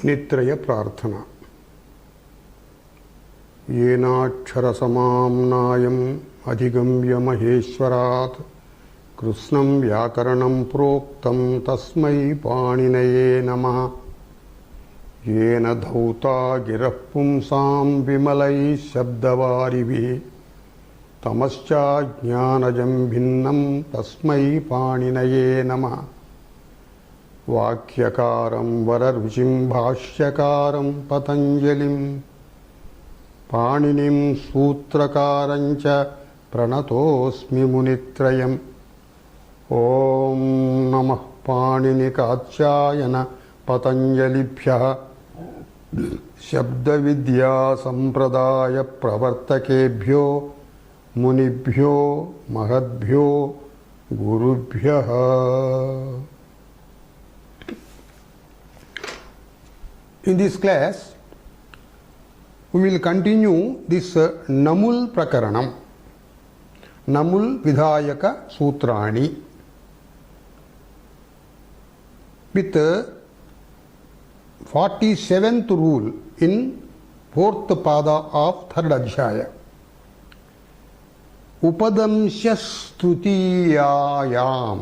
अग्नित्रय प्रार्थना। येनाक्षरसमां नायम् अधिगम्य महेश्वरात् कृष्णं व्याकरणं प्रोक्तं तस्मै पाणिनये नमः। येन धौता गिरः पुंसां विमलैः शब्दवारिभिः तमश्चाज्ञानजं भिन्नं तस्मै पाणिनये नमः। वाक्यकारं वररुचिं भाष्यकारं पतञ्जलिं पाणिनिं सूत्रकारं च प्रणतोऽस्मि मुनित्रयम्। ॐ नमः पाणिनिकात्यायन पतञ्जलिभ्यः शब्दविद्या संप्रदाय प्रवर्तकेभ्यो मुनिभ्यो महद्भ्यो गुरुभ्यः। In this class, we will continue this Namul Prakaranam, Namul Vidhayaka Sutrani, with 47th rule in 4th pada of 3rd Adhyaya. Upadamshastutiyayam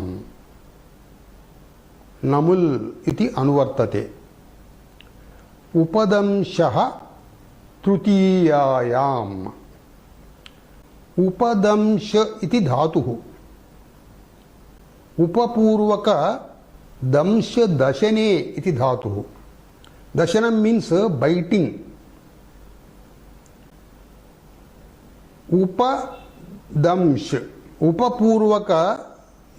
Namul iti anuvartate. उपदंशः तृतीयायाम। उपदंश इति धातुः उपपूर्वक दंश दशने इति धातुः। दशनम मीन्स बाइटिंग। उपदंश उपपूर्वक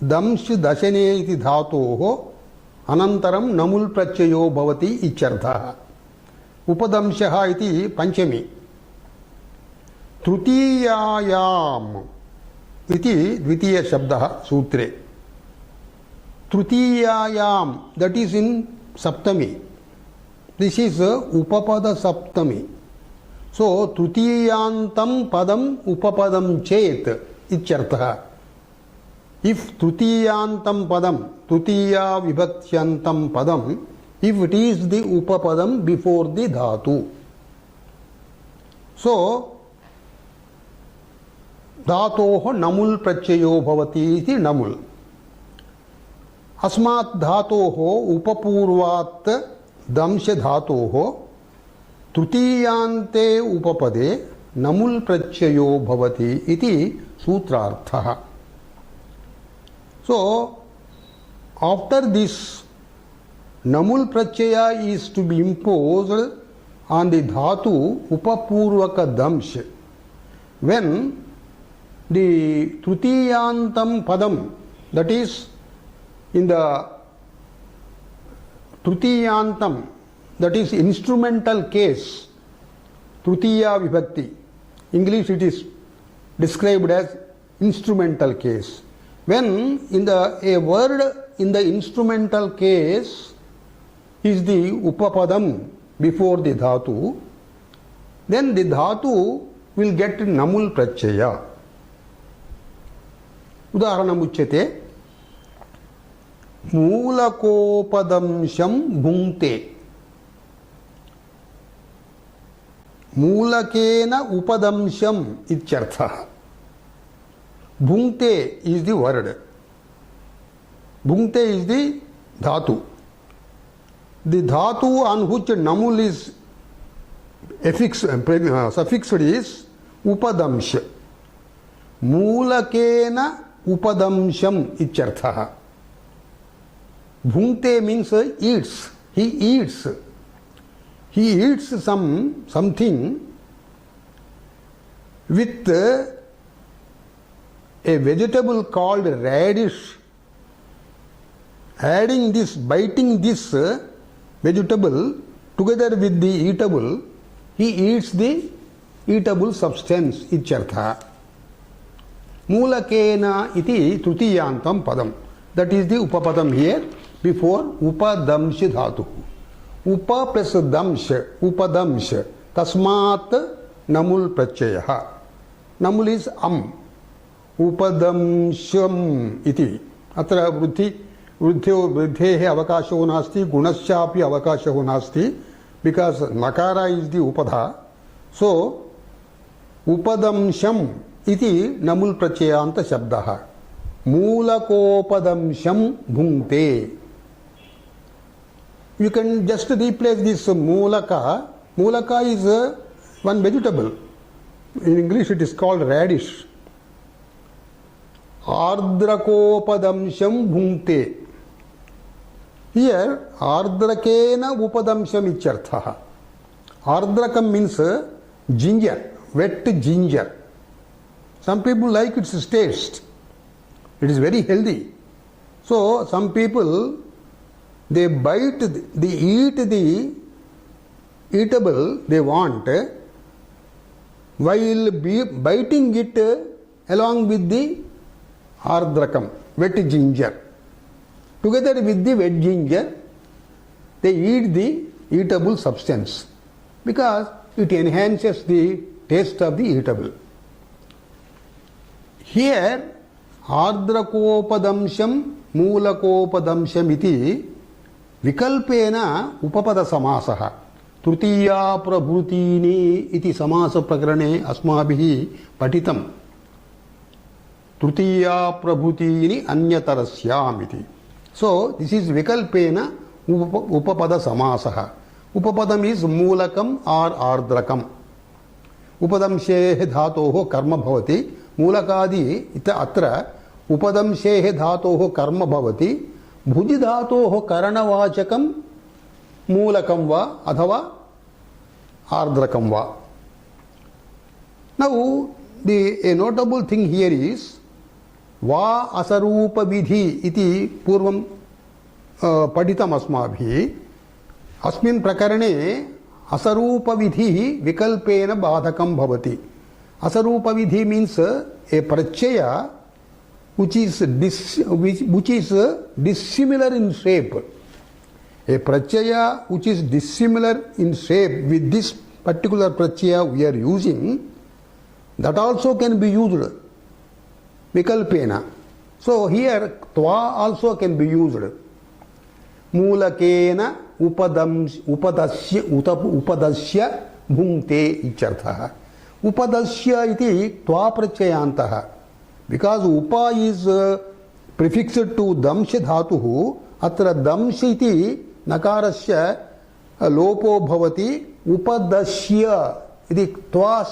दंश दशने इति धातोः अनन्तरं नमुल् प्रत्ययो भवति इत्यर्थः। उपदंशः इति पंचमी। तृतीयायाम् इति द्वितीय शब्दः सूत्रे। तृतीयायाम् that is in Saptami. This is उपपद सप्तमी. So तृतीयांतं पदम उपपदं चेत् इत्यर्थः। If तृतीयांतं Padma Tritiya विभक्त्यन्तं Padma, if it is the upapadam before the dhatu. So dhatoho namul prachayo bhavati iti namul. Asmat dhatoho upapurvat damsha dhatoho trutiyante upapade namul prachayo bhavati iti sutrartha. So after this, Namul Prachaya is to be imposed on the dhatu upapurvaka damsh when the trutiyantam padam, that is in the trutiyantam, that is instrumental case, trutiya vibhakti. English it is described as instrumental case. When a word in the instrumental case is the upapadam before the dhatu, then the dhatu will get namul prachaya. Udaharanam uchyate मूलकोपदंशं भुङ्क्ते। मूलकेन उपदंशम इत्यर्थः। भुङ्क्ते is the word. Bhunkte is the dhatu. The dhatu on which namul is suffixed is upadamsh. Moolakena upadamsham ityartha. Bhunkte means eats. He eats. He eats something with a vegetable called radish. Adding this, biting this vegetable together with the eatable, he eats the eatable substance ityartha. Moolakena iti trutiyantam padam. That is the upapadam here before upadamsh dhatu. Upa plus damsh, upadamsh. Tasmat namul prachaya. Namul is upadamsham iti. Atra वृद्धेः अवकाशो नास्ति, गुणस्यापि अवकाशो नास्ति, because nakara is the upada. So upadamsham iti namul pratyayanta shabdah. Moolakopadamsham bhungte. You can just replace this moolaka. Moolaka is one vegetable. In English it is called radish. Ardrakopadamsham bhungte. Here ardrakena upadamsham ichartha. Ardrakam means ginger, wet ginger. Some people like its taste. It is very healthy. So some people, they bite, they eat the eatable they want, while biting it along with the ardrakam, wet ginger. Together with the wet ginger, they eat the eatable substance because it enhances the taste of the eatable. Here, ardrakopadamsham moolakopadamsham iti vikalpena upapada samasaha. Trutiya prabhutini iti samasa prakarane asmabhihi patitam. Trutiya prabhutini anyatarasyam iti. So, this is vikalpena upapada samasaha. Upapadam is moolakam or ardrakam. Upadamshe dhatoho karma bhavati. Moolakadi ita atra upadamshe dhatoho karma bhavati. Bhuji dhatoho karanavachakam moolakam va adhava ardrakam va. Now, a notable thing here is va asarupa vidhi iti purvam paditam asmabhi. Asmin prakarane asarupa vidhi vikalpena badhakam bhavati. Asarupa vidhi means a prachaya which is dissimilar in shape. A prachaya which is dissimilar in shape with this particular prachaya we are using, that also can be used. Vikalpena. So here tva also can be used. Moolakena upadasya bhungte ichartha. Upadasya iti tva prachayantaha. Because upa is prefixed to damsha dhatuhu, atra damsha iti nakarasya lopo bhavati upadasya iti tva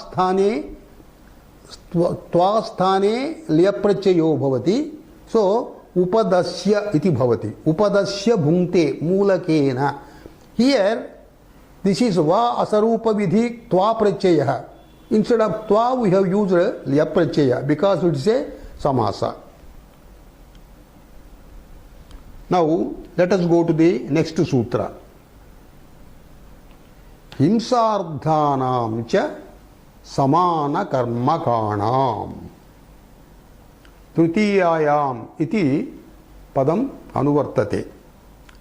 sthane liyaprachayo bhavati. So upadasya iti bhavati. Upadasya bhungte moolakena. Here this is va asarupa vidhi tva prachaya. Instead of tva we have used liyaprachaya because it is a samasa. Now let us go to the next sutra. Himsardhanam cha samana karmakanam. Trutiyayam iti padam anuvartate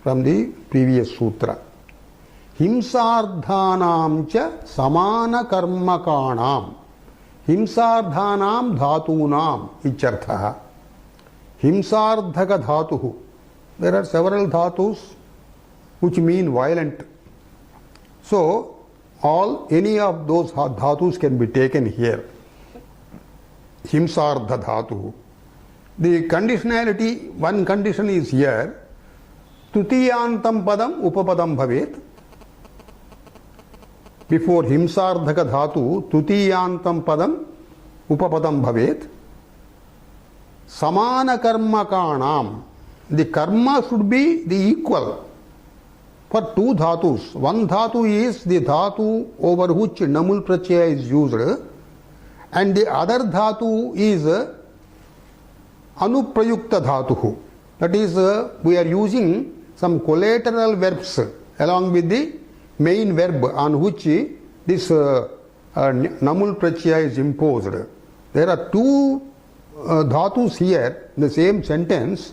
from the previous sutra. Himsardhanam cha samana karmakanam. Himsardhanam dhatunam ichartha. Himsardhaka dhatuhu. There are several dhatus which mean violent. So any of those dhatus can be taken here. Himsardha dhatuhu. The conditionality, one condition is here. Tutiyantam padam upapadam bhavet. Before himsardhaka dhatu, tutiyantam padam upapadam bhavet. Samana karma kanam. The karma should be the equal for two dhatus. One dhatu is the dhatu over which namul pratyaya is used, and the other dhatu is anuprayukta dhatuhu. That is, we are using some collateral verbs along with the main verb on which this namul pratyaya is imposed. There are two dhatus here in the same sentence.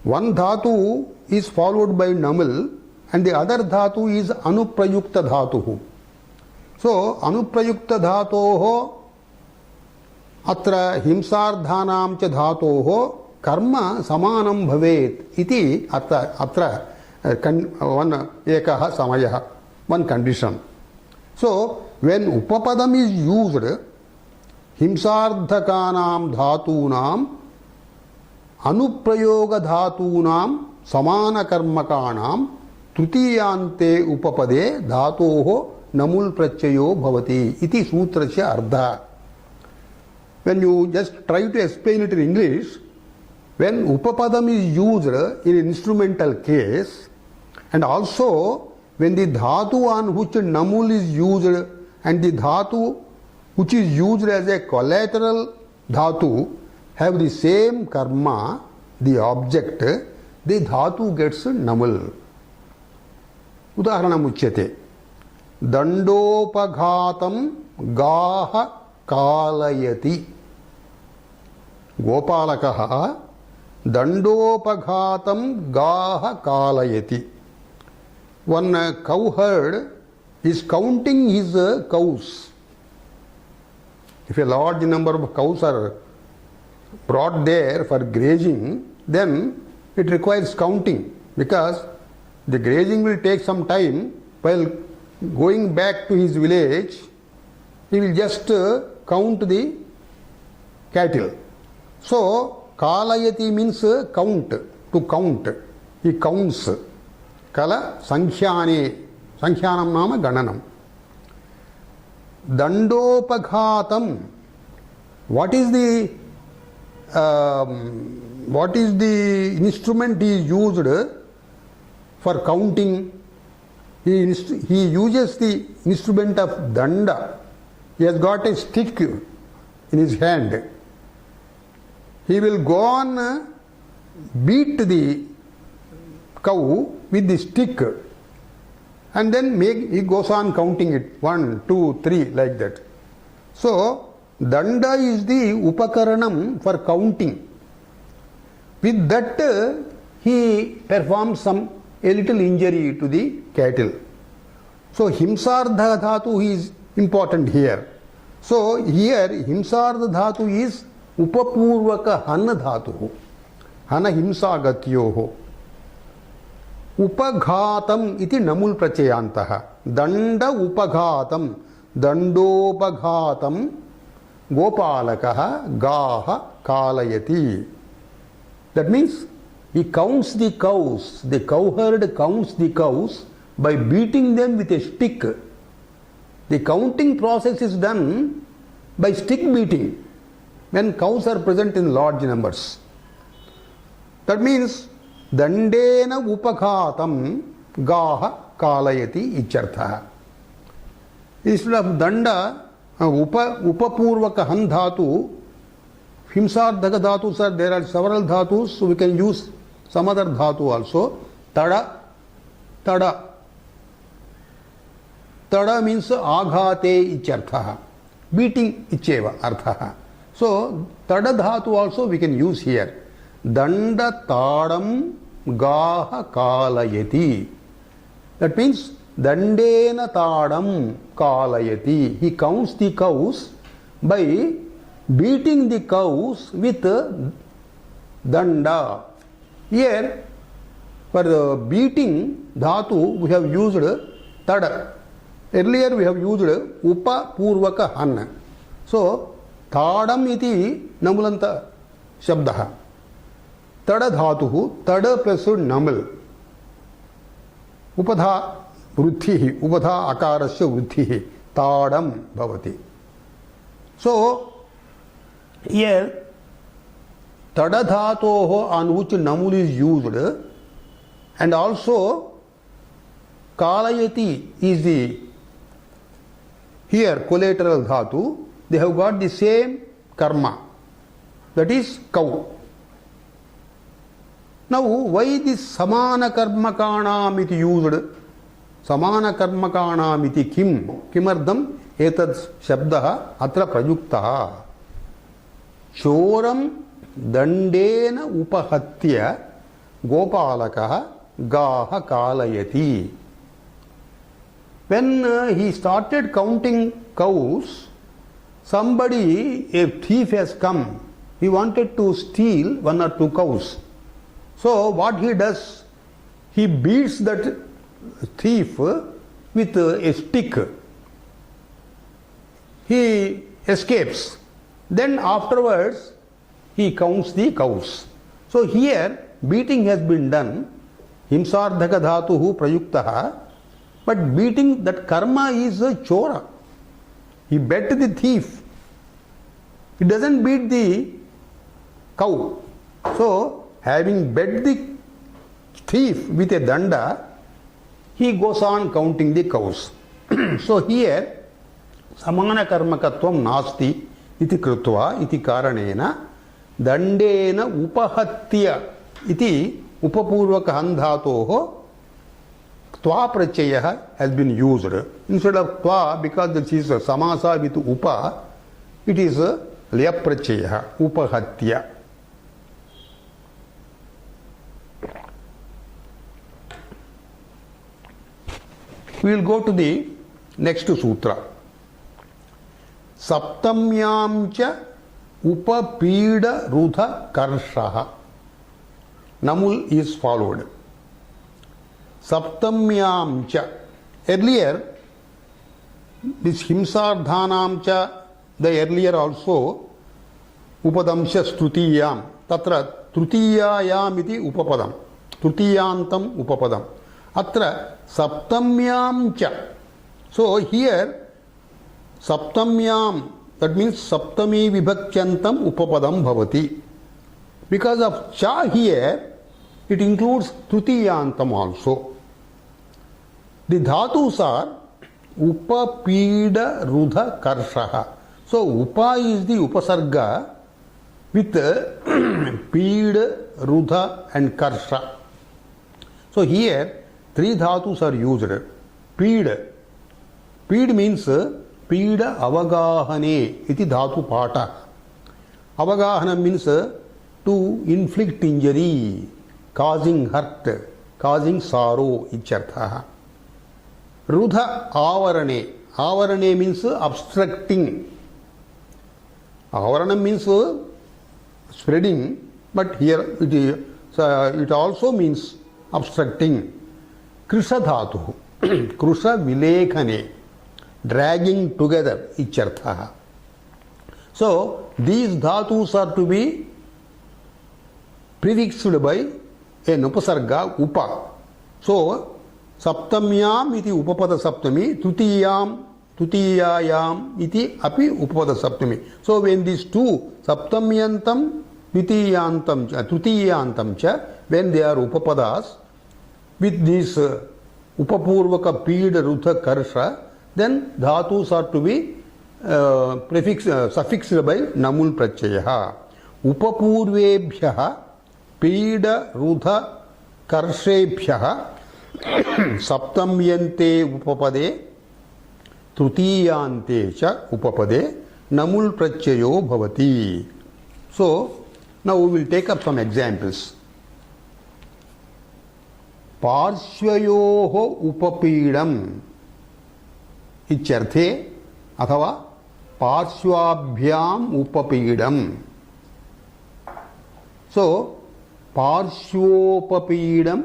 One dhatu is followed by namul and the other dhatu is anuprayukta dhatuhu. So anuprayukta dhatoho atra himsardhanam cha dhatoho karma samanam bhavet iti atra one ekaha samayah. one condition. So, when upapadam is used, himsardhakanam dhatunam anuprayoga dhatunam samana karmakanam trutiyante upapade dhatoho namul prachayo bhavati iti sutrasya ardha. When you just try to explain it in English, when upapadam is used in instrumental case, and also when the dhatu on which namul is used and the dhatu which is used as a collateral dhatu have the same karma, the object, the dhatu gets namul. Udaharanam uchyate. Dandopaghatam gaha kalayati. Gopalakaha dandopaghatam gaha kalayati. One cowherd is counting his cows. If a large number of cows are brought there for grazing, then it requires counting, because the grazing will take some time. While going back to his village, he will just count the cattle. So, kalayati means count, to count. He counts. Kala sankhyane. Sankhyanam nama gananam. Dandopaghatam. What is the instrument he used for counting? He uses the instrument of danda. He has got a stick in his hand. He will go on beat the cow with the stick, and then he goes on counting it 1, 2, 3 like that. So danda is the upakaranam for counting. With that he performs a little injury to the cattle. So himsardha dhatu is important here. So here himsardha dhatu is upapurvaka hana dhatu. Hana himsa gatyoho. Upaghatam iti namul prachayantaha. Danda upaghatam. Dandopaghatam gopalakaha gaha kalayati. That means he counts the cows. The cowherd counts the cows by beating them with a stick. The counting process is done by stick beating when cows are present in large numbers. That means dandena upaghatam gaha kalayati ichartha. Instead of danda, upapurvaka han dhatu, himsardhaka dhatus are there, are several dhatus, so we can use some other dhatu also. Tada. Tada means aghate ichartha. Beating icheva artha. So tada dhatu also we can use here. Danda tadam gaha kalayati. That means dandena tadam kalayati. He counts the cows by beating the cows with danda. Here for the beating dhatu we have used tada. Earlier we have used upa purvaka han. So tadam iti namulanta shabdaha. Tada dhatuhu, tada plus namal. Upadha vruddhihi, upadha akarasya vruddhihi, tadam bhavati. So here tada dhatoho on which namul is used, and also kalayati is the here collateral dhatu. They have got the same karma, that is cow. Now why this samana karmakanam iti used? Samana karmakanam iti kim? Kimardam etad shabdaha atra prayuktaha. Choram dandena upahatya gopalakaha gaha kalayati. When he started counting cows, somebody, a thief has come. He wanted to steal 1 or 2 cows. So what he does, he beats that thief with a stick, he escapes. Then afterwards, he counts the cows. So here, beating has been done. Himsardhaka dhatuhu prayuktaha. But beating, that karma is a chora. He bet the thief. He doesn't beat the cow. So, having bet the thief with a danda, he goes on counting the cows. So here, samana karmakatvam nasti iti krutva iti karanena dandena upahatya iti upapurvaka handhatoho tva prachaya has been used. Instead of tva, because this is a samasa with upa, it is a lya prachaya, upahatya. We will go to the next sutra. Saptamyam cha upapida rudha karshaha. Namul is followed. Saptamyam cha. Earlier, this himsardhanam cha, the earlier also, upadamsha strutiyam. Tatra trutiyayam iti upapadam. Trutiyantam upapadam. Atra saptamyam cha. So here, saptamyam, that means saptami vibhakyantam upapadam bhavati. Because of cha here, it includes trutiyantam also. The dhatus are upapida rudha karshaha. So upa is the upasarga with pida, rudha and karsha. So here, three dhatus are used. Pid. Pid means pida avagahane iti dhatu pata. Avagahana means to inflict injury, causing hurt, causing sorrow, ichartha. Rudha avarane. Avarane means obstructing. Avarana means spreading, but here it also means obstructing. Krisha dhatu. Krusha vilekhane. Dragging together, ichartha. So, these dhatus are to be prefixed by a upasarga upa. So, saptamyam iti upapada saptami, tutiyayam iti api upapada saptami. So, when these two, saptamyantam, tutiyantam cha, when they are upapadas, with this upapurvaka pida rudha karsha, then dhatus are to be suffixed by namul prachaya. Upapurvebhyaha pida rudha karshebhyaha saptamyante upapade trutiyante cha upapade namul prachayo bhavati. So, now we will take up some examples. पार्श्वयोः उपपीडम् इत्यर्थे अथवा पार्श्वाभ्याम् उपपीडम्. So, पार्श्वोपपीडम्,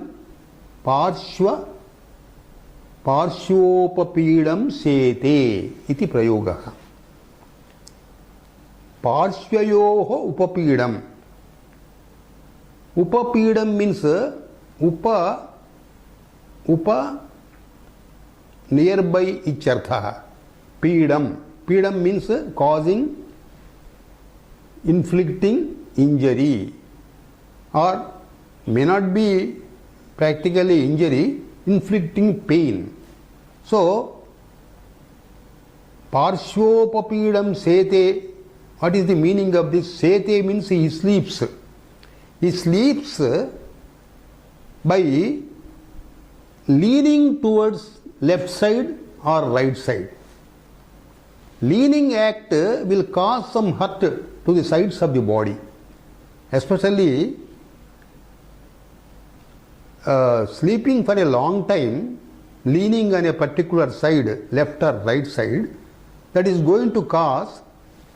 पार्श्वोपपीडम् सेते इति प्रयोगः. पार्श्वयोः उपपीडम्. उपपीडम् means upa nearby ichartha. Pidam. Pidam means causing, inflicting injury, or may not be practically injury, inflicting pain. So, parshvopapidam sete. What is the meaning of this? Sete means he sleeps. He sleeps by leaning towards left side or right side. Leaning act will cause some hurt to the sides of the body, especially sleeping for a long time, leaning on a particular side, left or right side, that is going to cause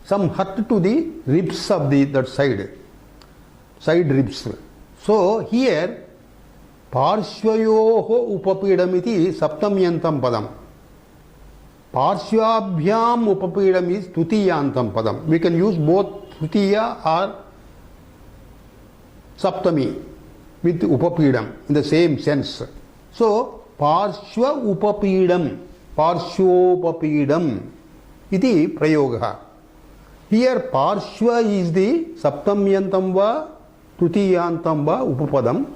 some hurt to the ribs of that side ribs. So here, parshvayoho upapidam iti saptamyantam padam. Parshvabhyam upapidam is Tutiyantam padam. We can use both Tutiya or Saptami with upapidam in the same sense. So, Parshva upapidam, Parshvopapidam iti prayogaha. Here Parshva is the Saptamyantam va Tutiyantam va upapadam.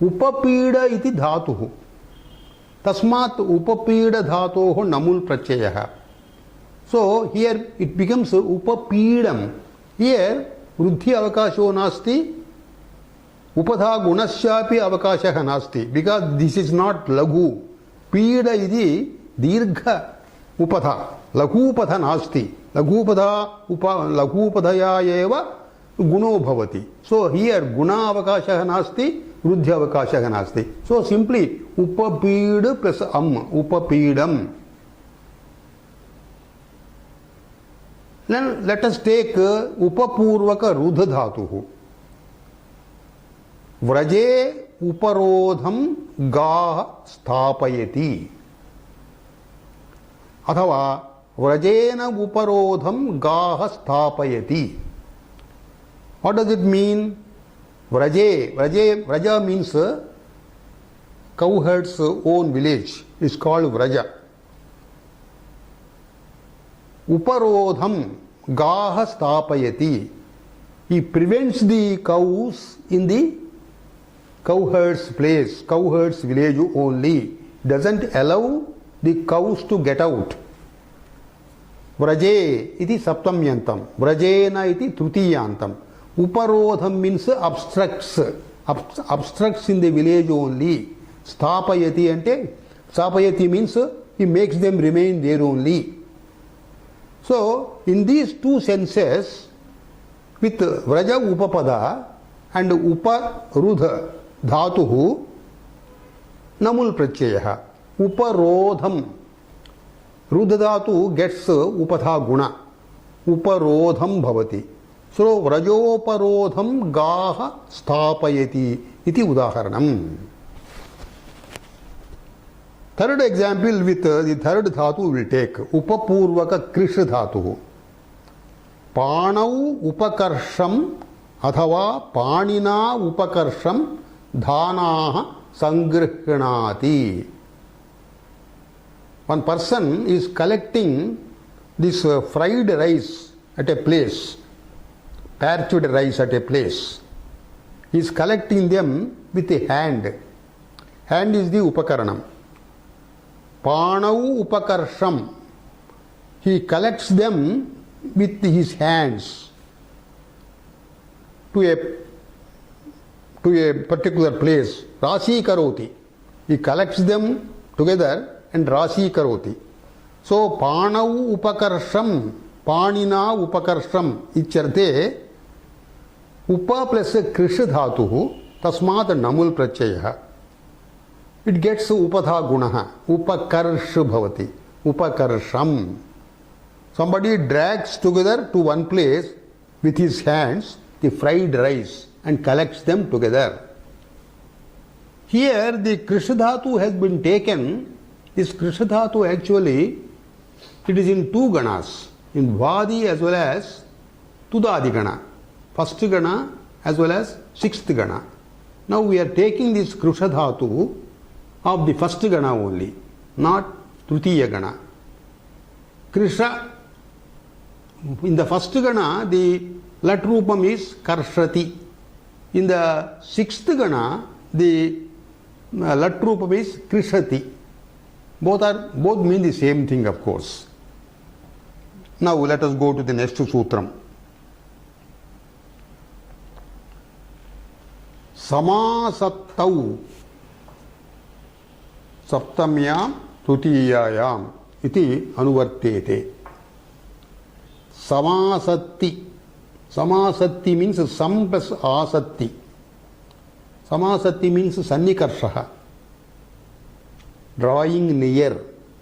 Upapida iti dhatuhu. Tasmat upapida dhatoho namul pratyayah. So here it becomes upapidam. Here vruddhi avakasho nasti, upadha gunasyapi avakashah nasti, because this is not laghu. Pida iti dirgha upadha. Laghu upadha nasti. Laghu upadhaya eva guno bhavati. So here guna avakashah nasti, vruddhi avakashah nasti. So simply upapid plus upapidam. Then let us take upapurvaka rudha dhatuhu. Vraje uparodham gah sthapayati. Athava vrajena uparodham gah sthapayati. What does it mean? Vraja means cowherd's own village. It's called Vraja. Uparodham gaha stapayati. He prevents the cows in the cowherd's place, cowherd's village only. Doesn't allow the cows to get out. Vraje iti saptamyantam. Vrajena iti trutiyantam. Uparodham means obstructs. Obstructs in the village only. Sthapayati ante, Sthapayati means he makes them remain there only. So, in these two senses, with Vraja Upapada and Uparudha Dhatuhu, Namul Pratyayah. Uparodham. Rudha Dhatu gets Upadha Guna. Uparodham Bhavati. So, Vrajoparodham Gaha Sthapayati iti udaharanam. Third example with the third dhatu will take upapurvaka krish dhatu. Panau upakarsham athava panina upakarsham dhanaha sangrhnati. One person is collecting this fried rice at a place, parched rice at a place. He is collecting them with a hand. Hand is the upakaranam. Panau upakarsham. He collects them with his hands to a particular place. Rasi karoti. He collects them together and rasi karoti. So panau upakarsham, panina upakarsham icharte upa plus krish dhatuhu tasmat namul pratyayah. It gets upadha gunaha, upakarsh bhavati, upakarsham. Somebody drags together to one place with his hands the fried rice and collects them together. Here the krishdhatu has been taken. This krishdhatu actually, it is in two ganas, in vadi as well as tudadi gana. First gana as well as sixth gana. Now we are taking this krishdhatu of the first gana only, not tritiya gana. Krisha, in the first gana, the lat rupam is karshati. In the sixth gana, the lat rupam is krishati. Both mean the same thing, of course. Now let us go to the next sutram. Samasattau Saptamyam Tutiyayam iti anuvartete. Samasatti. Samasatti means sam plus asatti. Samasatti means sannikarshaha. Drawing near,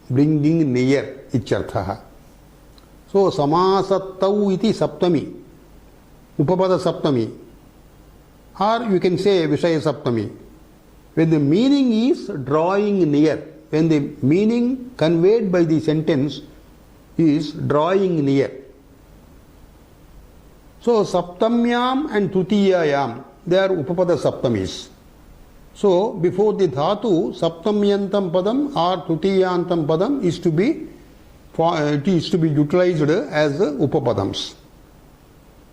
bringing near, icharthaha. So samasattau iti saptami. Upapada saptami. Or you can say Vishaya saptami. When the meaning is drawing near, when the meaning conveyed by the sentence is drawing near. So Saptamyam and Tutiyayam, they are Upapada Saptamis. So before the dhatu, Saptamyantam Padam or Tutiyantam Padam is to be utilized as Upapadams.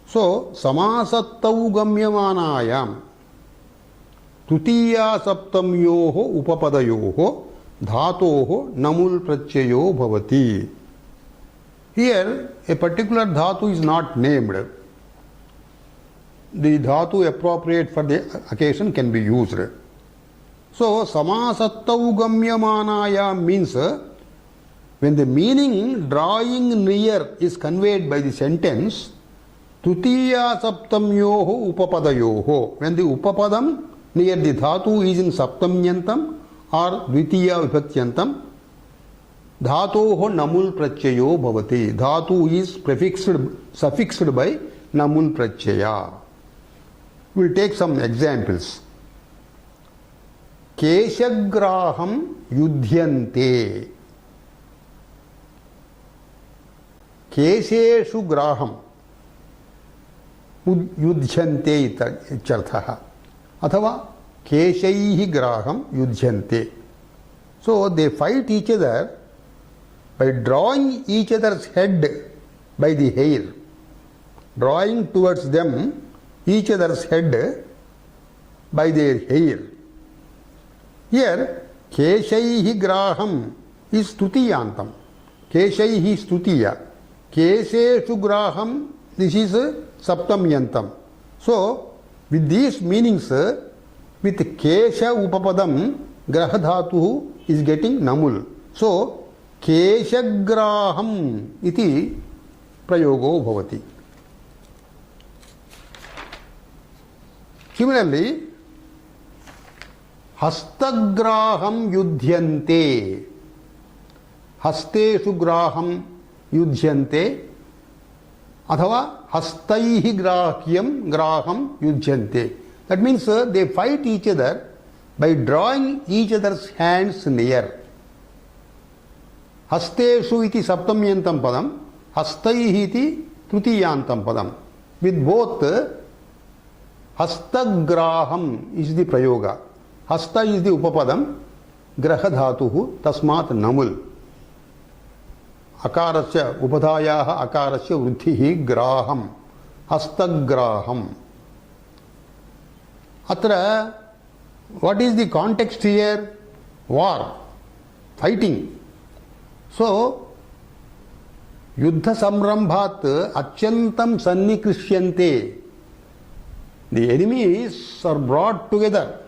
So Samasattau Gamyamanayam Tutiya Saptamyoho Upapadayoho Dhatoho Namul Prachayo Bhavati. Here a particular dhatu is not named. The dhatu appropriate for the occasion can be used. So Samasattau Gamyamanayam means when the meaning drawing near is conveyed by the sentence, Tutiya Saptamyoho Upapadayoho, when the Upapadam near the dhatu is in Saptamyantam or Dvitiya Vibhaktyantam, Dhatoho Namul Prachayo Bhavati. Dhatu is suffixed by Namul Prachaya. We will take some examples. Keshagraham Yudhyante. Kesheshu Graham Yudhyante Icharthaha. Athava Keshaihi Graham Yudhyante. So they fight each other by drawing each other's head by the hair. Drawing towards them each other's head by their hair. Here, Keshaihi Graham is Tutiyantam. Keshaihi is Tutiya. Kesheshu Graham, this is Saptamyantam. So, with these meanings, with Kesha Upapadam, Grahadhatu is getting Namul. So, Keshagraham iti prayogo bhavati. Similarly, Hastagraham Yudhyante. Hasteshu Graham Yudhyante. Athava Hastaihi Graham Yudhyante. That means they fight each other by drawing each other's hands near. Hasteshu iti Saptamyantam Padam, Hastaihi iti Trutiyantam Padam. With both, Hastagraham is the prayoga. Hasta is the Upapadam, Grahadhatuhu, Tasmat Namul. Akarasya, Upadhayaha Akarasya Vruddhihi Graham. Hastagraham. Atra, what is the context here? War, fighting. So, Yuddha Samrambhat Achantam Sannikrishyante. The enemies are brought together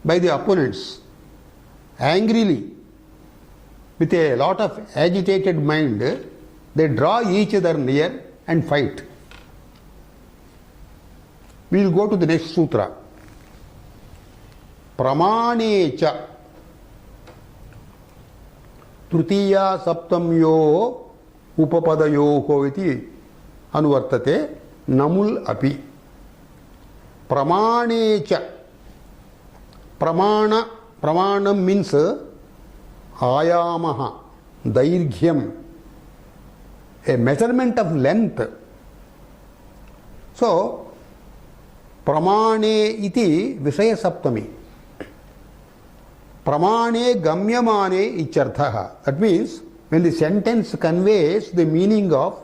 by the opponents angrily. With a lot of agitated mind, they draw each other near and fight. We will go to the next sutra. Pramanecha Trutiya Saptamyo Upapadayoho iti anuvartate Namul api. Pramanecha. Pramanam means Ayamaha, Dairghyam, a measurement of length. So, Pramane iti Visaya Saptami. Pramane Gamyamane icharthaha. That means when the sentence conveys the meaning of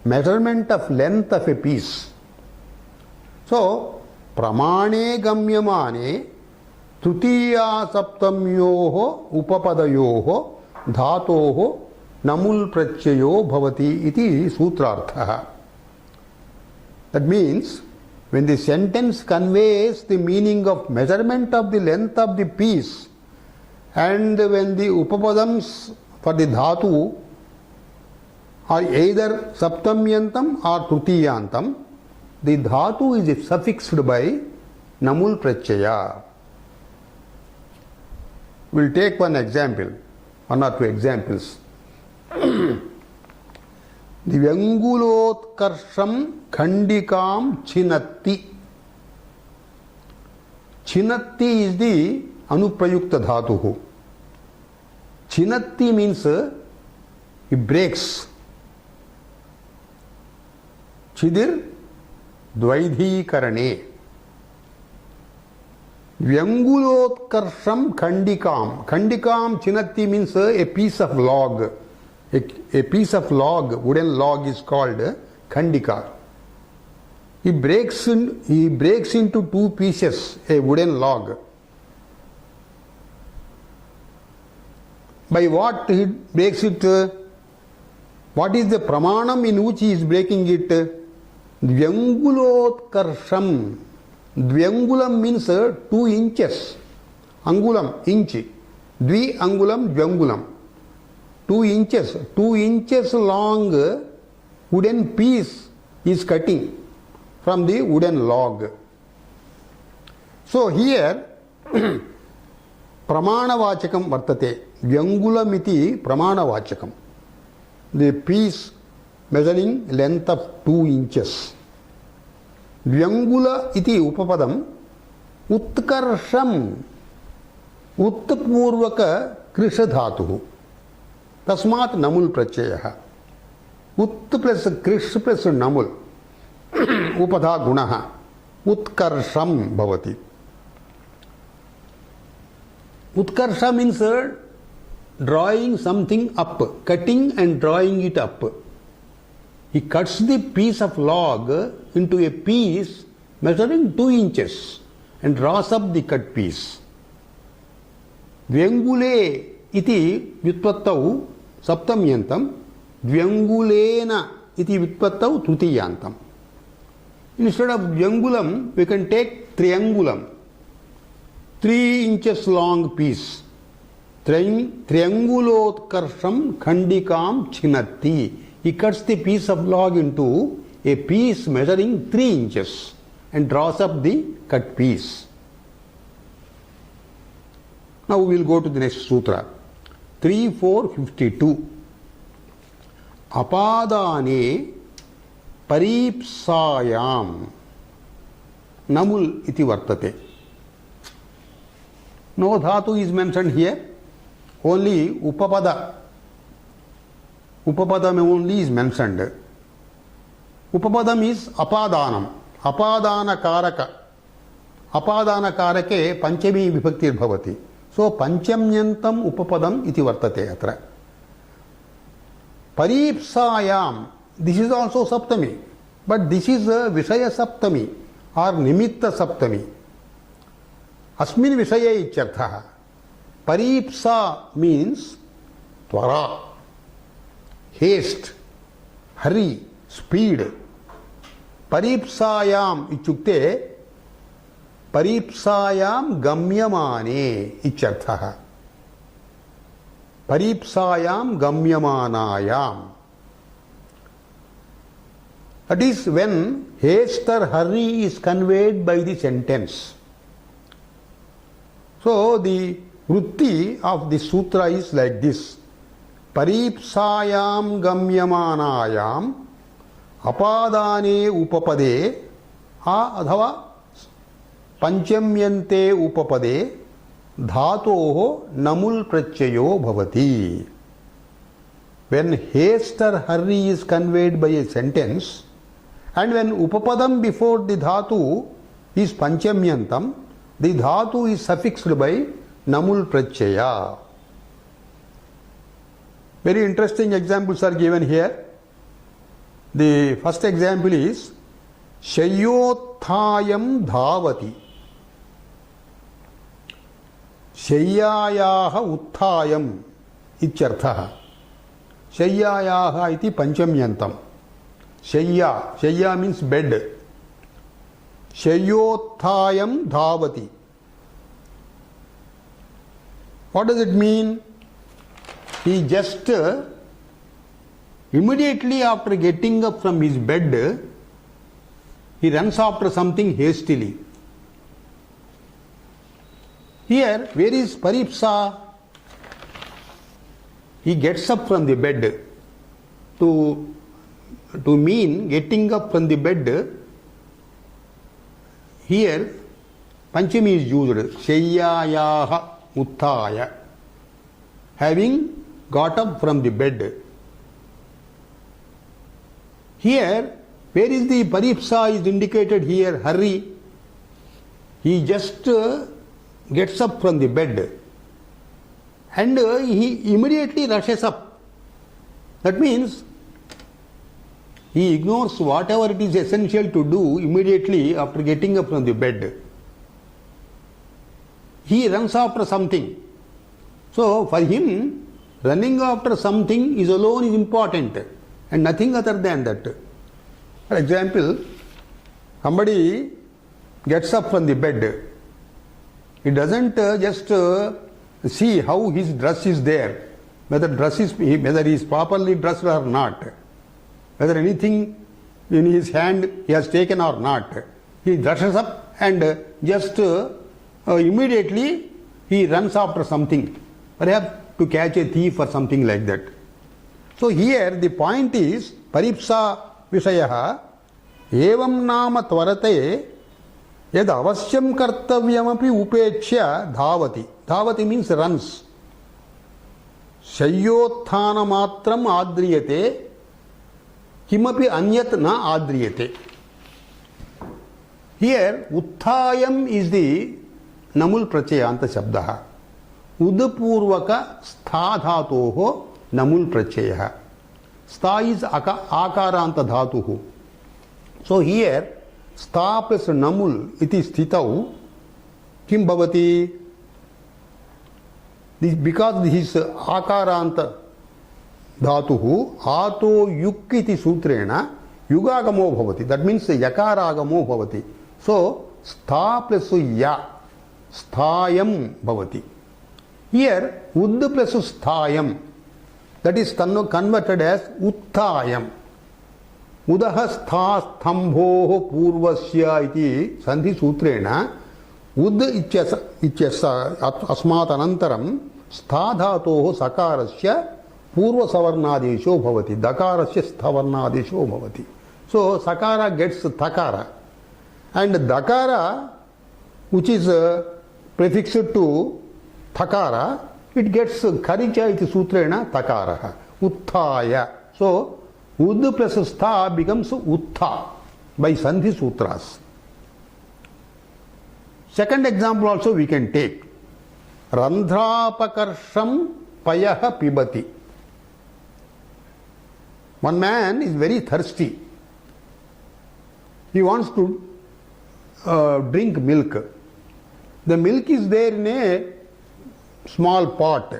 measurement of length of a piece. So, Pramane Gamyamane Trutiya Saptamyoho Upapadayoho Dhatoho Namul Prachayo Bhavati iti Sutrarthaha. That means when the sentence conveys the meaning of measurement of the length of the piece, and when the Upapadams for the Dhatu are either Saptamyantam or Trutiyantam, the Dhatu is suffixed by Namul Prachaya. We will take one example, one or two examples. Divyangulotkarsham Khandikam Chinatti. Chinatti is the Anuprayukta Dhatuhu. Chinatti means he breaks. Chidir Dvaidhikarane. Vyangulotkarsham Khandikam. Khandikam Chinatti means a piece of log. A piece of log, wooden log is called Khandika. He breaks into two pieces a wooden log. By what he breaks it? What is the pramanam in which he is breaking it? Dvyangulotkarsham. Dvyangulam means 2 inches. Angulam, inch. Dvi angulam, dvyangulam. 2 inches. 2 inches long wooden piece is cutting from the wooden log. So here pramanavachakam vartate. Vyangulamiti pramanavachakam. The piece measuring length of 2 inches. Vyangula iti upapadam utkarsham uttapurvaka krishadhatuhu. Tasmat namul prachayaha. Ut plus krish plus namul. Upadha gunaha. Utkarsham bhavati. Utkarsha means drawing something up, cutting and drawing it up. He cuts the piece of log into a piece measuring 2 inches and draws up the cut piece. Vyangule iti vyutpattau saptamyantam, Vyangulena iti vyutpattau trutiyantam. Instead of Vyangulam, we can take Triangulam. 3 inches long piece. Triangulotkarsham Khandikam Chinatti. He cuts the piece of log into a piece measuring 3 inches and draws up the cut piece. Now we will go to the next sutra. 3.4.52. Apadane paripsayam namul iti vartate. No dhatu is mentioned here. Only upapada. Upapadam only is mentioned. Upapadam is apadanam. Apadana karaka. Apadana karake panchami vibhaktir bhavati. So panchamyantam upapadam iti vartate atra. Paripsayam. This is also saptami. But this is a Vishaya saptami or Nimitta saptami. Asmin Vishaya icharthaha. Paripsa means tvara, haste, hurry, speed. Paripsayam ichukte paripsayam gamyamane icharthaha. Paripsayam gamyamanayam. That is when haste or hurry is conveyed by the sentence. So the Vritti of the sutra is like this. Paripsayam gamyamanayam apadane upapade adhava panchamyante upapade dhatoho namul prachayo bhavati. When haste or hurry is conveyed by a sentence and when upapadam before the dhatu is panchamyantam, the dhatu is suffixed by namul prachaya. Very interesting examples are given here. The first example is Shayyothayam dhavati. Shayyayaha uthayam ityarthaha. Shayyayaha iti panchamyantam. Shayya means bed. Shayyothayam dhavati. What does it mean? He just immediately after getting up from his bed, he runs after something hastily. Here, where is paripsa? He gets up from the bed. To mean getting up from the bed, here Panchami is used. Shayyayaha uthaya. having got up from the bed. Here, where is the paripsa is indicated here? Hurry. He just gets up from the bed and he immediately rushes up. That means he ignores whatever it is essential to do immediately after getting up from the bed. He runs after something. So for him, running after something is alone is important and nothing other than that. For example, somebody gets up from the bed. He doesn't just see how his dress is there, whether he is properly dressed or not, whether anything in his hand he has taken or not. He rushes up and just immediately he runs after something, perhaps to catch a thief or something like that. So here the point is paripsa vishayah evam nama tvarate yad avasyam kartavyamapi upechya dhavati. Dhavati means runs. Shayyotthana matram adriyate kimapi anyat na adriyate. Here utthayam is the namul prachayanta shabdaha. Udpurvaka stha dhatoho namul prachayah. Stha is akaranta dhatuhu. So here stha plus namul iti sthitau kim bhavati? Because this is akaranta dhatuhu ato yuk iti sutrena yugagamo bhavati. That means yakaragamo bhavati. So stha plus ya sthayam bhavati. Here ud plus sthayam, that is converted as utthayam. Udaha stha stambho purvasya iti sandhi sutrena ud ityasa asmat anantaram stha dhatoho sakarasya purva savarnadesho bhavati. Dakarasya sthavarnadesho bhavati. So sakara gets thakara and dakara, which is prefixed to thakara, it gets kharija iti sutrena takaraha. Utthaya. So ud plus stha becomes uttha by sandhi sutras. Second example also we can take. Randhrapakarsham payaha pibati. One man is very thirsty. He wants to drink milk. The milk is there in a small pot.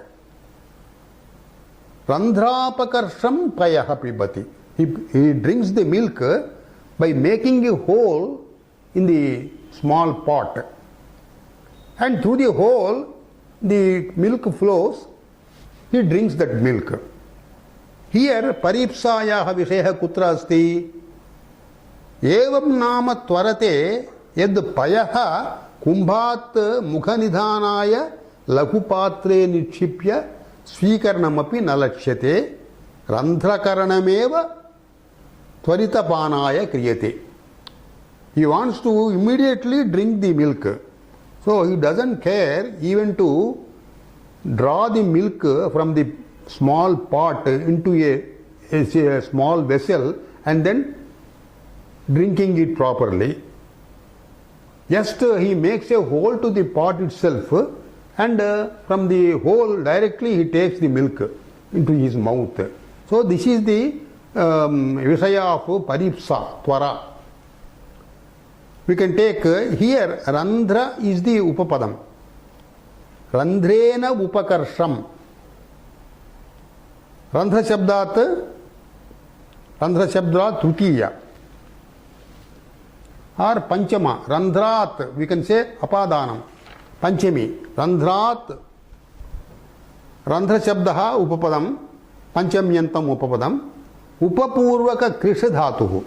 Randhrapakarsham payaha pibati. He drinks the milk by making a hole in the small pot. And through the hole, the milk flows. He drinks that milk. Here, paripsayaha vishayah kutra asti? Evam nama tvarate yad payaha kumbhat mukhanidhanaya laghupatre nitshipya svikarnamapi nalakshate randhrakaranameva tvaritapanaya kriyate. He wants to immediately drink the milk. So he doesn't care even to draw the milk from the small pot into a small vessel and then drinking it properly. Just he makes a hole to the pot itself and from the hole directly he takes the milk into his mouth. So this is the vishaya of paripsa, tvara. We can take here randhra is the upapadam. Randhrena upakarsham. Randhra shabdat trutiya or panchama. Randhrat we can say apadanam. Panchami. Randhrat randhra shabdaha upapadam. Panchamyantam upapadam. Upapurvaka krisha dhatuhu.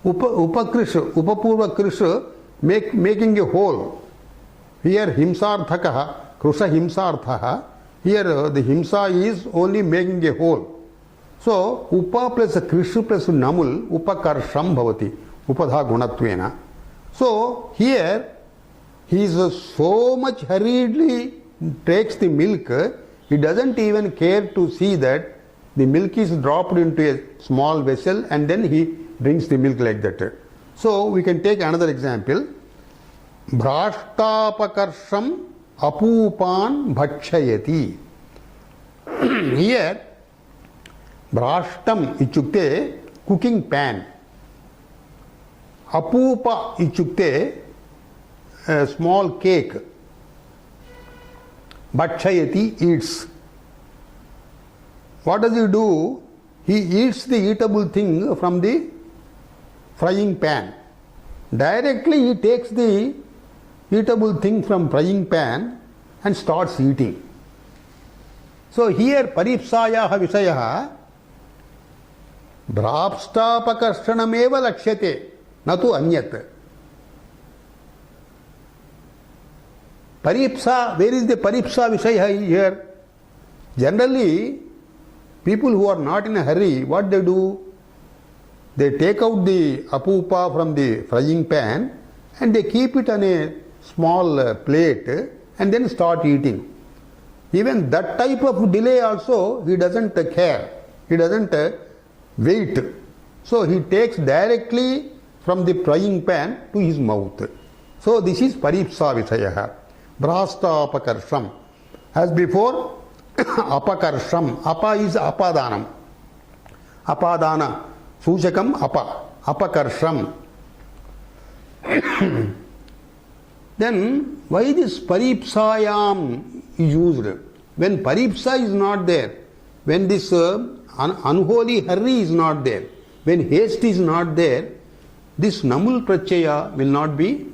Upapurva krisha making a hole. Here himsarthakaha, krusha himsarthaha. Here the himsa is only making a hole. So upa plus krisha plus namul upakarsham bhavati. Upadha gunatvena. So here he is so much hurriedly takes the milk, He doesn't even care to see that the milk is dropped into a small vessel and then he drinks the milk like that. So we can take another example. Bhrashtapakarsham apupan bhakshayati. Here, bhrashtam ichukte cooking pan. Apupa ichukte a small cake. Bhakshayati eats. What does he do? He eats the eatable thing from the frying pan. Directly he takes the eatable thing from frying pan and starts eating. So here paripsayaha visayaha bhrapstapakarshanamev lakshyate natu anyat. Paripsa, where is the paripsa visaya here? Generally, people who are not in a hurry, what they do? They take out the apupa from the frying pan and they keep it on a small plate and then start eating. Even that type of delay also he doesn't care. He doesn't wait. So he takes directly from the frying pan to his mouth. So this is paripsa visayaha. Bhrashtapakarsham. As before, apakarsham. Apa is apadanam. Apadana. Sushakam apa. Apakarsham. Then why this paripsayam is used? When paripsa is not there, when this unholy hurry is not there, when haste is not there, this namul pratyaya will not be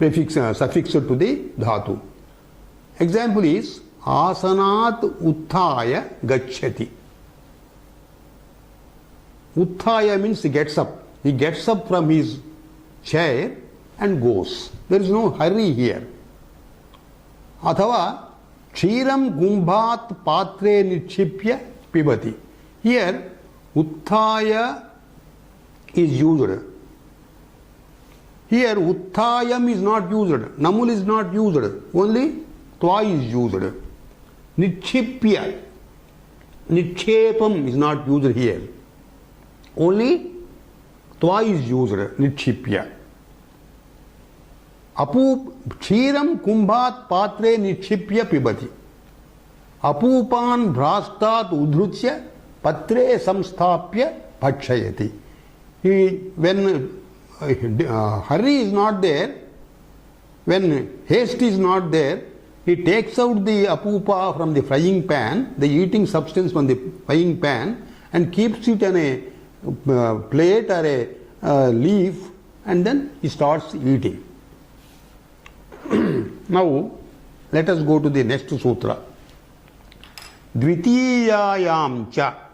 suffixed to the dhatu. Example is asanat utthaya gacchati. Utthaya means he gets up. He gets up from his chair and goes. There is no hurry here. Athava kshiram gumbhat patre nichipya pibati. Here utthaya is used. Here utthayam is not used. Namul is not used. Only twa is used. Nichipya. Nichepam is not used here. Only twa is used. Nichipya. Apu kshiram kumbhat patre nichipya pibati. Apupan bhrastat udhrutya patre samsthapya bhakshayati. When hurry is not there, when haste is not there, he takes out the apupa from the frying pan, the eating substance from the frying pan, and keeps it on a plate or a leaf, and then he starts eating. Now, let us go to the next sutra. Dvitiyayam cha.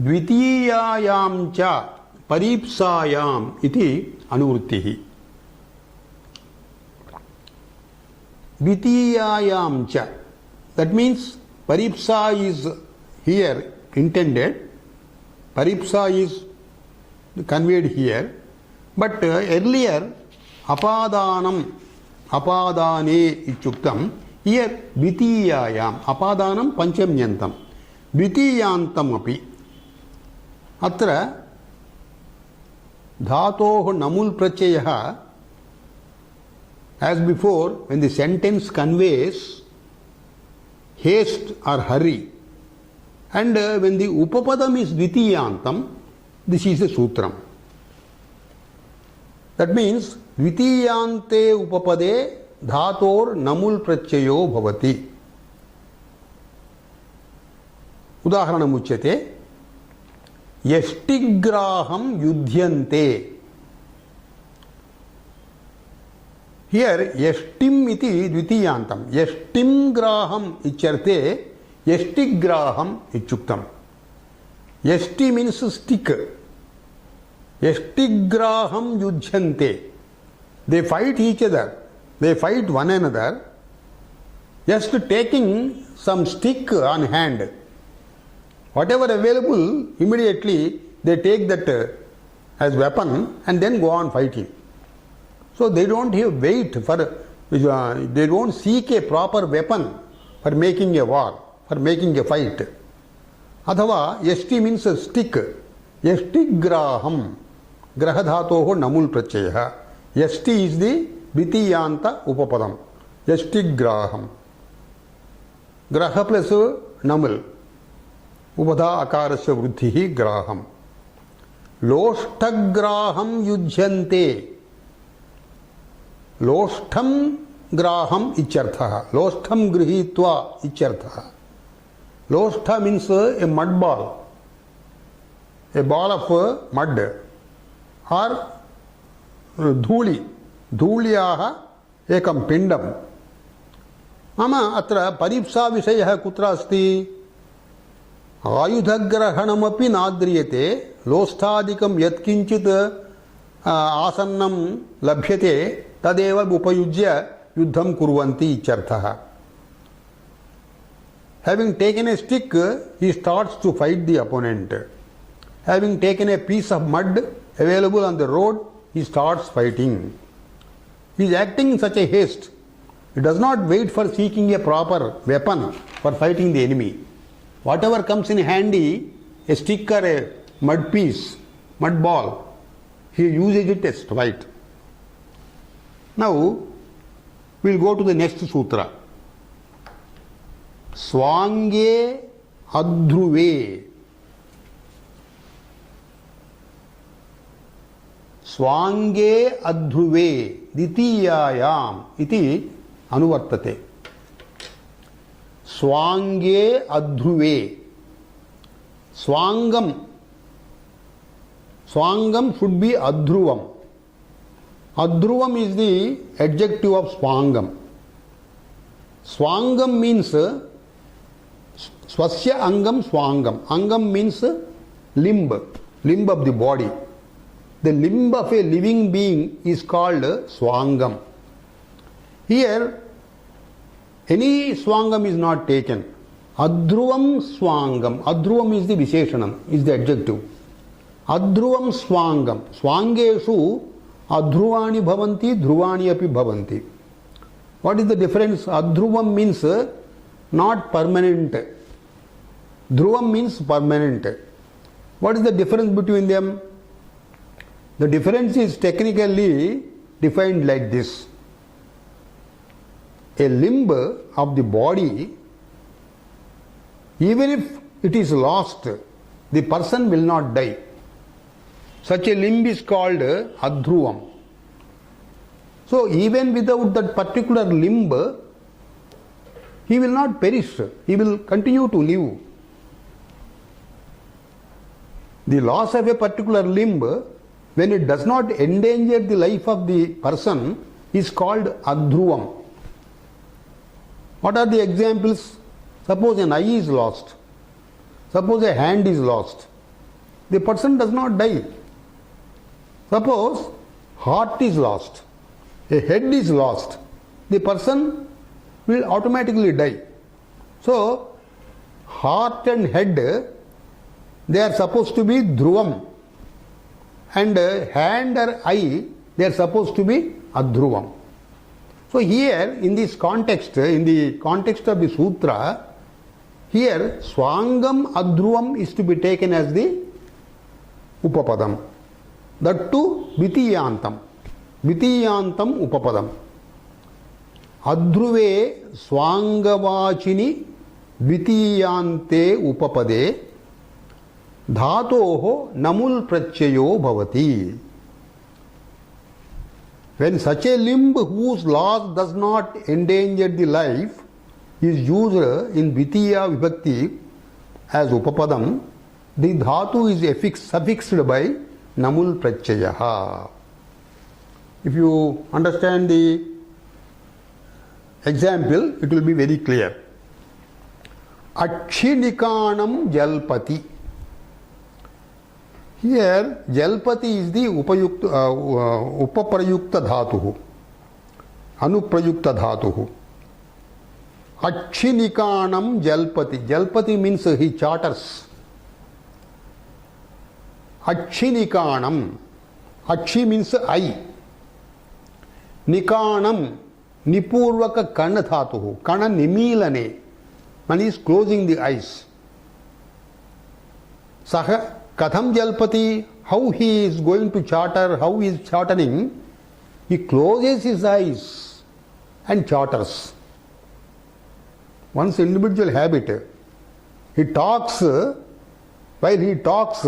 Dvitiyayam cha paripsayam iti anuvrittihi. Dvitiyayam cha. That means paripsa is here intended. Paripsa is conveyed here. But earlier apadanam, apadane ichuktam. Here dvitiyayam, apadanam panchamyantam. Dvitiyantam api. Atra dhatoh namul pratyayah, as before, when the sentence conveys haste or hurry, and when the upapadam is dvitiyantam, this is a sutram. That means dvitiyante upapade dhator namul pratyayo bhavati. Udaharanam uchyate yashtigraham yudhyante. Here yashtim iti dvitiyantam. Yashtim graham icharte yashtigraham ichuktam. Yashti means stick. Yashtigraham yudhyante. They fight each other. They fight one another. Just taking some stick on hand. Whatever available, immediately they take that as weapon and then go on fighting. So they don't have wait for, they don't seek a proper weapon for making a war, for making a fight. Athava yasti means stick. Yasti graham. Graha dhatoho namul pratyaya. Yasti is the Vitiyanta upapadam. Yasti graham. Graha plus namul. Upada akarasya vruddhihi graham. Loshtagraham yujyante. Loshtam graham ityartha. Loshtam grihitva ityartha. Loshtha means a mud ball. A ball of mud. Or dhuli. Dhulyaha ekam pindam. Mama atra paripsa vishayah kutra asti. Ayudhagrahanamapi nadriyate. Losthadikam yatkinchit asannam labhyate. Tadeva upayujya yuddham kurvanti ityartha. Having taken a stick, he starts to fight the opponent. Having taken a piece of mud available on the road, he starts fighting. He is acting in such a haste. He does not wait for seeking a proper weapon for fighting the enemy. Whatever comes in handy, a stick or a mud piece, mud ball, he uses it as fight. Now, we will go to the next sutra. Swange adhruve. Swange adhruve ditiyayam iti anuvartate. Swange adhruve. Swangam. Swangam should be adhruvam. Adhruvam is the adjective of swangam. Swangam means swasya angam swangam. Angam means limb of the body. The limb of a living being is called swangam. Here, any swangam is not taken. Adhruvam swangam. Adhruvam is the visheshanam, is the adjective. Adhruvam swangam. Swangeshu adhruvani bhavanti, dhruvani api bhavanti. What is the difference? Adhruvam means not permanent. Dhruvam means permanent. What is the difference between them? The difference is technically defined like this. A limb of the body, even if it is lost, the person will not die. Such a limb is called adhruvam. So even without that particular limb, he will not perish. He will continue to live. The loss of a particular limb, when it does not endanger the life of the person, is called adhruvam. What are the examples? Suppose an eye is lost. Suppose a hand is lost. The person does not die. Suppose heart is lost. A head is lost. The person will automatically die. So, heart and head, they are supposed to be dhruvam. And hand or eye, they are supposed to be adhruvam. So here, in this context, in the context of the sutra, here swangam adhruvam is to be taken as the upapadam. That too vitiyantam. Vitiyantam upapadam. Adhruve swangavachini vitiyante upapade dhatoho namul prachayo bhavati. When such a limb whose loss does not endanger the life is used in Vitiya Vibhakti as Upapadam, the dhatu is suffixed by Namul Prachayaha. If you understand the example, it will be very clear. Akshinikanam Jalpati. Here, Jalpati is the Upaprayukta Dhatuhu, Anuprayukta Dhatuhu. Akshinikanam Jalpati. Jalpati means he charters. Akshinikanam. Akshi means eye. Nikanam, Nipurvaka Kana Dhatuhu, Kana Nimilane. One is closing the eyes. Saha Katham Jalpati, how he is going to charter, how he is chartering, he closes his eyes and charters. One's individual habit. He talks, while he talks,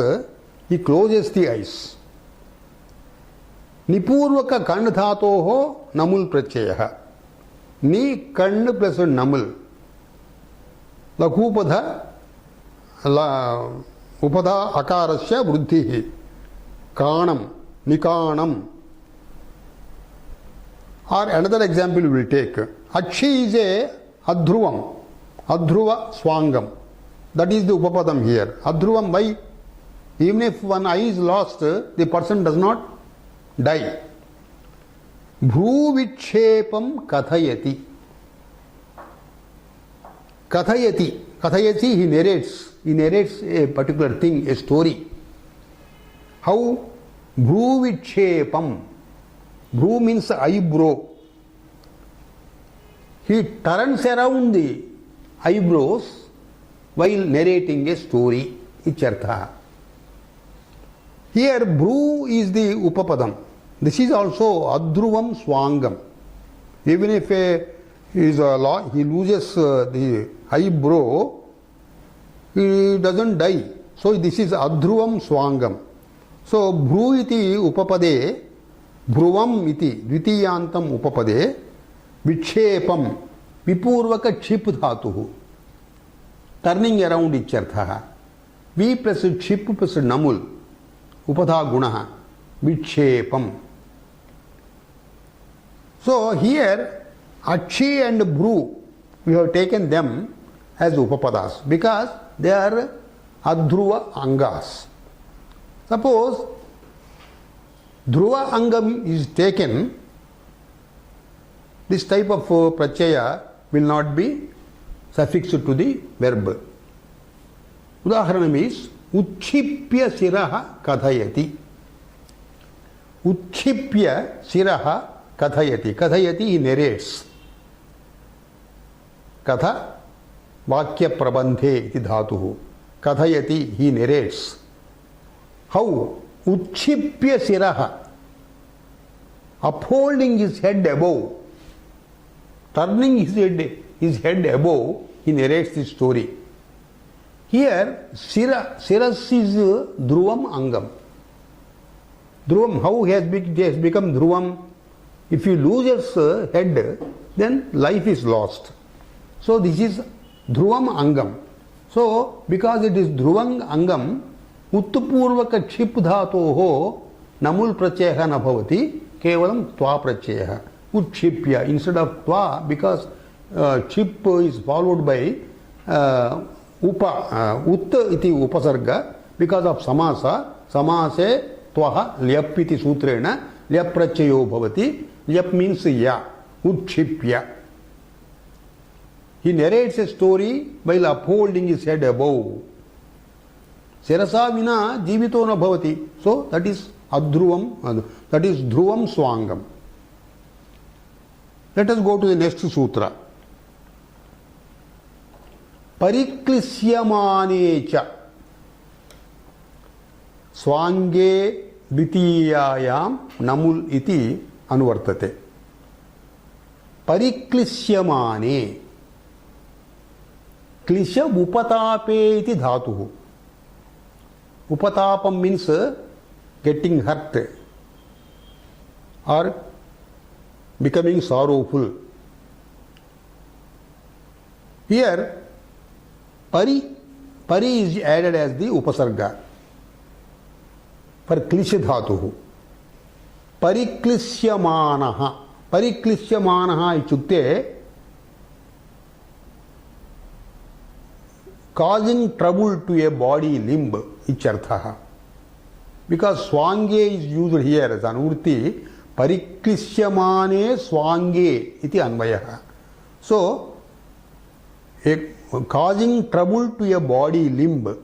he closes the eyes. Nipurvaka Kandhatoho Namul Prachayaha. Ni Kand plus Namul. Lakhupada Upada Akarasya Vruddhihi. Kanam, Nikanam. Or another example we will take. Akshi is a Adhruvam. Adhruva Swangam. That is the Upapadam here. Adhruvam, why? Even if one eye is lost, the person does not die. Bhruvitshepam kathayati. Kathayati. Kathayati, he narrates. He narrates a particular thing, a story. How? Bhruvitshepam. Bhru means eyebrow. He turns around the eyebrows while narrating a story. Ichartha. Here, Bhru is the Upapadam. This is also Adhruvam Swangam. Even if he loses the eyebrow, he doesn't die. So this is Adhruvam Swangam. So Bhru iti Upapade, Bhruvam iti Dvitiyantam Upapade, Vitshepam Vipurvaka Chip Dhatuhu. Turning around ichartha. V plus Chip plus Namul. Upadha Gunaha. Vitshepam. So here Akshi and Bhru, we have taken them as Upapadas because they are Adhruva Angas. Suppose Dhruva Angam is taken, this type of Prachaya will not be suffixed to the verb. Udaharanam is Uchchipya Siraha Kathayati. Uchchipya Siraha Kathayati. Kathayati, he narrates. Katha Vakya Prabandhe iti dhatuhu. Kathayati, he narrates. How? Uchchipya Siraha. Upholding his head above. Turning his head above, he narrates the story. Here, Siras is Dhruvam Angam. Dhruvam, how he has become Dhruvam? If you lose his head, then life is lost. So this is Dhruvam Angam. So, because it is Dhruvam Angam, Uttapurvaka Chip Dhatoho Namul Prachayaha na bhavati, Kevalam Tva Prachayaha. Uchchipya, instead of Tva, because Chip is followed by Utta iti Upasarga, because of Samasa, Samase Tvaha Lyap iti Sutrena, Lyap Prachayo bhavati, Lyap means Ya, Uchchipya. He narrates a story while upholding his head above. Sirasa vina jivito na bhavati. So that is Adhruvam, that is Dhruvam Swangam. Let us go to the next sutra. Pariklishyamanecha Swange Ditiyayam Namul iti anuvartate. Pariklishyamane. Klisha upatape iti dhatuhu. Upatapam means getting hurt or becoming sorrowful. Here, Pari is added as the Upasarga for Klisha dhatuhu. Pariklishyamanaha. Pariklishyamanaha ichukte causing trouble to a body limb, icharthaha. Because Swange is used here as anurti, Pariklishyamane Swange iti anvayaha. So, causing trouble to a body limb.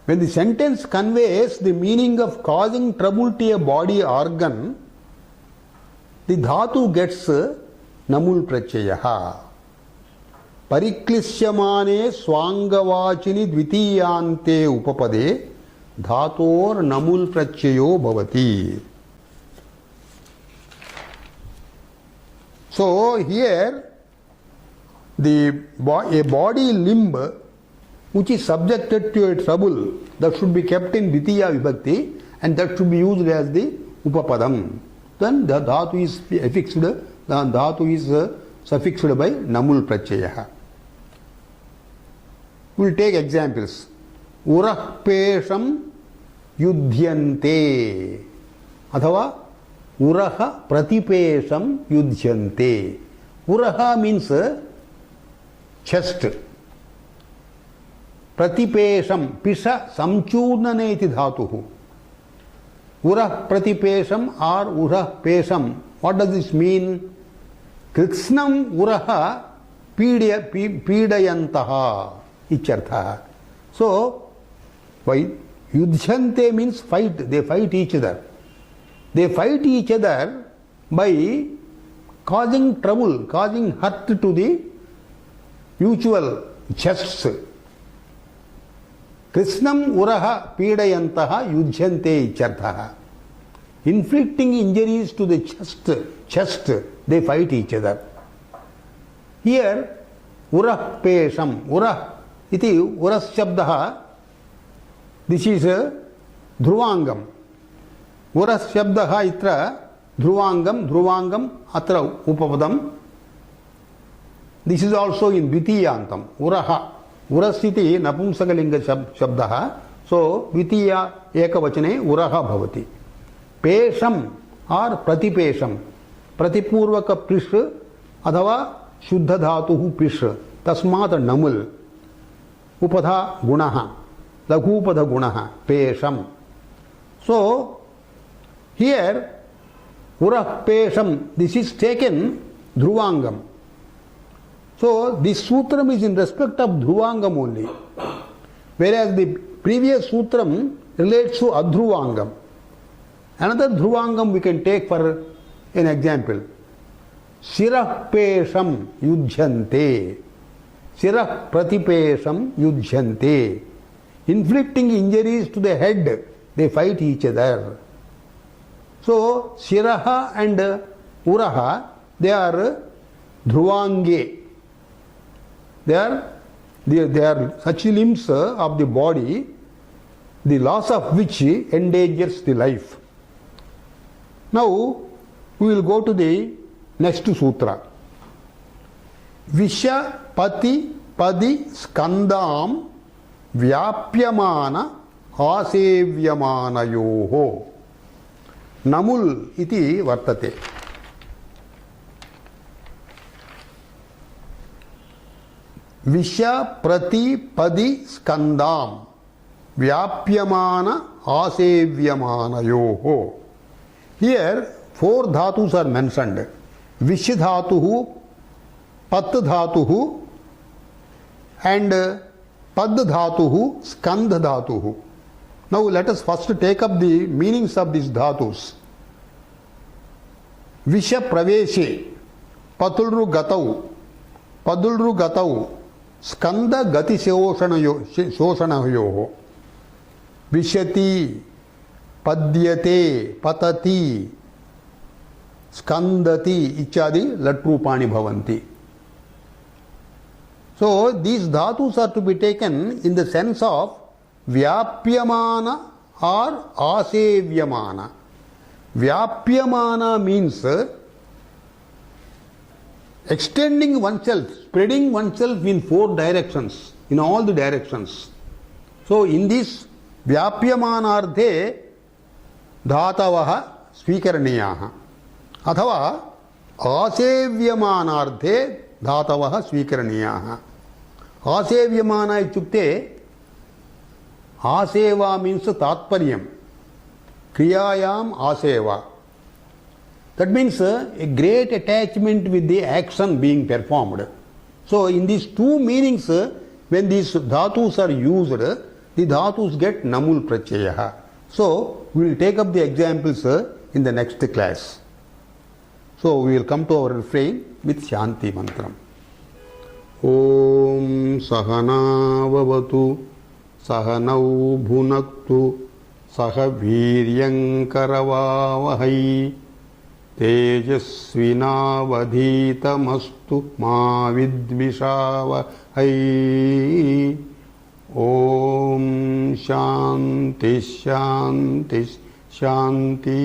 When the sentence conveys the meaning of causing trouble to a body organ, the dhatu gets namul pratyaya. Pariklishyamane swangavachini dvitiyante upapade dhator namul pratyayo bhavati. So here a body limb which is subjected to a trouble, that should be kept in Dvitiya Vibhakti and that should be used as the Upapadam. Then the dhatu is affixed, the dhatu is suffixed by namul pratyaya. We will take examples. Urah pesham yudhyante athava uraha pratipesham yudhyante. Uraha means chest. Pratipesham, pisha samchurnane iti dhatuhu. Urah pratipesham or urah pesham. What does this mean? Kritsnam uraha pidayantaha ichartha. So, why yudhyante means fight. They fight each other. They fight each other by causing trouble, causing hurt to the mutual chests. Krishnam uraha pidayantaha yudhyante ichartha. Inflicting injuries to the chest, they fight each other. Here, urah pesham, urah iti uras shabdaha, this is dhruvangam. Uras shabdaha itra dhruvangam atra upapadam. This is also in Dvitiyantam. Uraha. Urasiti napumsakalinga shabdaha. So, Dvitiya ekavachane uraha bhavati. Pesham or pratipesham. Pratipurvaka prish adhava shuddha dhatuhu pish. Tasmat namul. Upadha gunaha. Laghupada gunaha. Pesham. So, here, urah pesham, this is taken dhruvangam. So, this sutram is in respect of dhruvangam only. Whereas the previous sutram relates to adhruvangam. Another dhruvangam we can take for an example. Sirah pesham yudhyante. Sirah pratipesham yudhyante. Inflicting injuries to the head, they fight each other. So, Siraha and Uraha, they are dhruvange. They are such limbs of the body, the loss of which endangers the life. Now, we will go to the next sutra. Visha pati padi skandam vyapyamana asevyamanayoho. Namul iti vartate. Visha prati padi skandam vyapyamana asevyamanayoho. Here, four dhatus are mentioned. Vish dhatuhu, pat dhatuhu, and pad dhatuhu, skandha dhatuhu. Now let us first take up the meanings of these dhatus. Visha praveshe, patulru gatau, padulru gatau, skanda gati shoshanayoho. Vishyati, padyate, patati, skandati, ichadi latrupani bhavanti. So these dhatus are to be taken in the sense of Vyapyamana or asevyamana. Vyapyamana means extending oneself, spreading oneself in four directions, in all the directions. So in this Vyapyamanarthe dhatavaha svikaraniyaha. Athava asevyamanarthe dhatavaha svikaraniyaha. Asevyamana ityukte Aseva means tatparyam. Kriyayam aseva. That means a great attachment with the action being performed. So in these two meanings, when these dhatus are used, the dhatus get namul pratyaya. So we will take up the examples in the next class. So we will come to our refrain with Shanti Mantram. Om Sahana Vavatu Sahanau Bhunaktu Saha Viryam Karavavahai Tejasvinavadhitamastu Ma Vidvishavahai. Om Shanti Shanti Shanti.